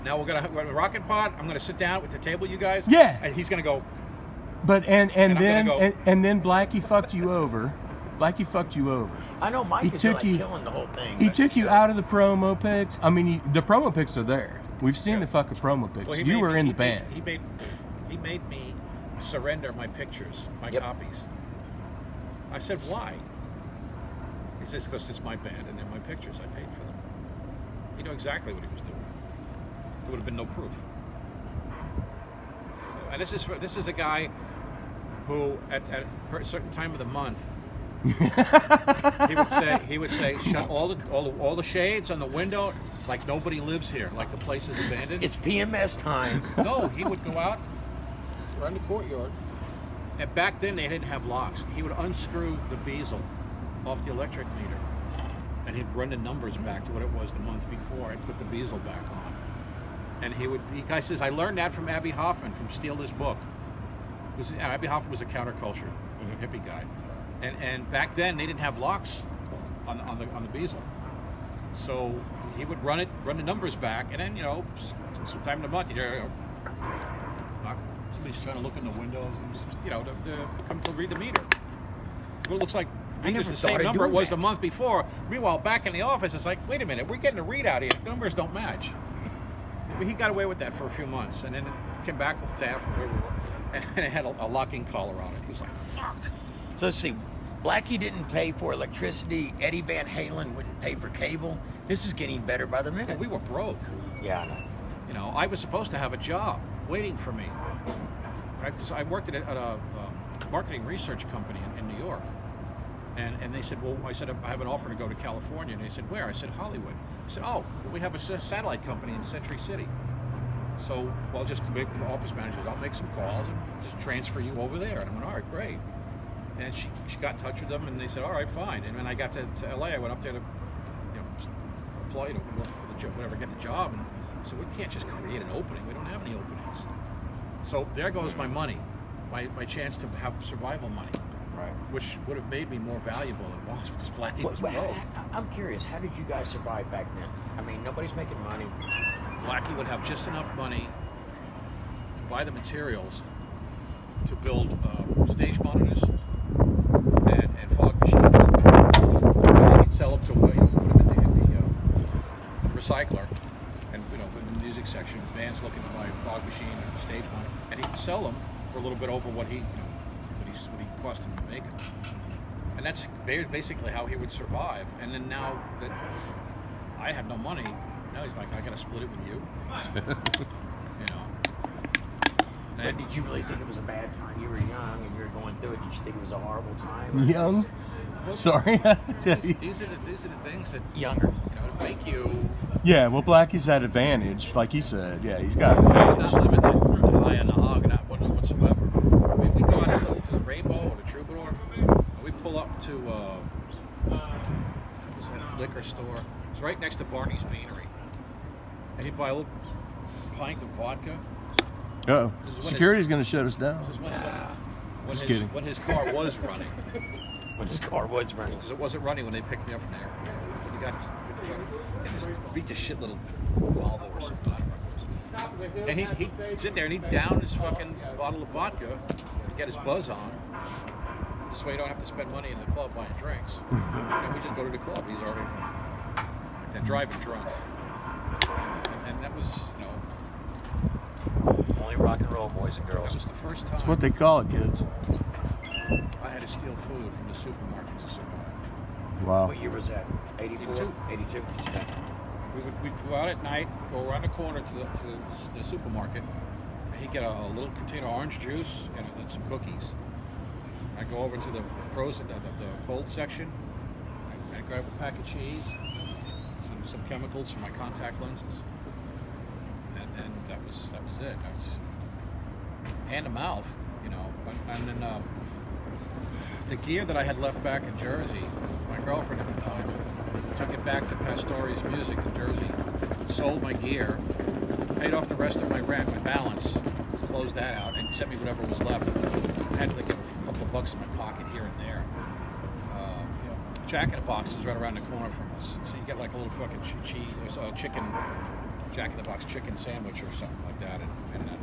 Now we're gonna have a rocket pod. I'm gonna sit down with the table, you guys. Yeah. And he's gonna go. But and I'm then gonna go- and then Blackie fucked you over. Blackie fucked you over. I know Mike He is took like you- killing the whole thing. He but, took you out of the promo pics. I mean, the promo pics are there. We've seen the fucking promo pics. Well, You were in the band. He made me surrender my pictures, my Yep. copies. I said, why? He says, because it's my band and they're my pictures. I paid for them. He knew exactly what he was doing. There would have been no proof. And this is a guy who, at a certain time of the month, he would say, shut all the shades on the window, like nobody lives here, like the place is abandoned. It's PMS time. No, he would go out around the courtyard, and back then they didn't have locks. He would unscrew the bezel off the electric meter, and he'd run the numbers back to what it was the month before, and put the bezel back on. And the guy says, I learned that from Abby Hoffman from Steal This Book. Abby Hoffman was a counterculture hippie guy, and back then they didn't have locks on the bezel, so he would run the numbers back, and then sometime in the month you hear somebody's trying to look in the windows, and, to come to read the meter. Well, it looks like I meter's never the same thought of number it doing was that. the month before. Meanwhile, back in the office, it's like, wait a minute, we're getting a readout here. The numbers don't match. But he got away with that for a few months, and then came back with staff where we were, and it had a locking collar on it. He was like, fuck. So let's see. Blackie didn't pay for electricity. Eddie Van Halen wouldn't pay for cable. This is getting better by the minute. But we were broke. Yeah, I know. I was supposed to have a job waiting for me. I worked at a marketing research company in New York. And they said, well, I said, I have an offer to go to California. And they said, where? I said, Hollywood. I said, oh, well, we have a satellite company in Century City. So, well, just make the office managers, I'll make some calls and just transfer you over there. And I went, all right, great. And she got in touch with them, and they said, all right, fine. And when I got to LA, I went up there to apply to work for the job, whatever, get the job. And I said, we can't just create an opening. We don't have any openings. So there goes my money, my chance to have survival money. Right. Which would have made me more valuable than was because Blackie was Well, broke. I'm curious, how did you guys survive back then? I mean, nobody's making money. Blackie would have just enough money to buy the materials to build stage monitors and fog machines. And he'd sell them to put them in the recycler, and in the music section, bands looking to buy a fog machine and stage monitor, and he'd sell them for a little bit over what he cost him to make it. And that's basically how he would survive. And then now that I have no money, now he's like, I gotta split it with you. But did you really think it was a bad time? You were young and you were going through it. Did you think it was a horrible time? Young? Sorry. These are the things that Younger. make you. Yeah, well, Blackie's that advantage, like he said. Yeah, he's got an He's not advantage. living the high on the hog, not whatsoever. I mean, we go out to the Rainbow or the Troubadour, and we pull up to what's that liquor store. It's right next to Barney's Beanery, and he'd buy a little pint of vodka. Uh-oh. This is when Security's going to shut us down. This is Just kidding. when his car was running, When his car was running. because it wasn't running when they picked me up from the airport. You got this beat the shit little Volvo or something. I don't remember. And he'd sit there and he'd down his fucking bottle of vodka to get his buzz on. This way you don't have to spend money in the club buying drinks. And we just go to the club. He's already like that, driving drunk. And that was, Only rock and roll, boys and that girls. was the first time That's what they call it, kids. I had to steal food from the supermarket to survive. Wow. What year was that? 84? 82? Okay. We'd go out at night, go around the corner to the supermarket, and he'd get a little container of orange juice and some cookies. I'd go over to the frozen, the cold section, and I'd grab a pack of cheese and some chemicals for my contact lenses. And that was it. That was hand to mouth, And then the gear that I had left back in Jersey, my girlfriend at the time took it back to Pastori's Music in Jersey, sold my gear, paid off the rest of my rent, my balance, closed that out, and sent me whatever was left. I had like a couple of bucks in my pocket here and there. Jack in the Box is right around the corner from us, so you get like a little fucking cheese, chicken Jack in the Box chicken sandwich or something like that, and then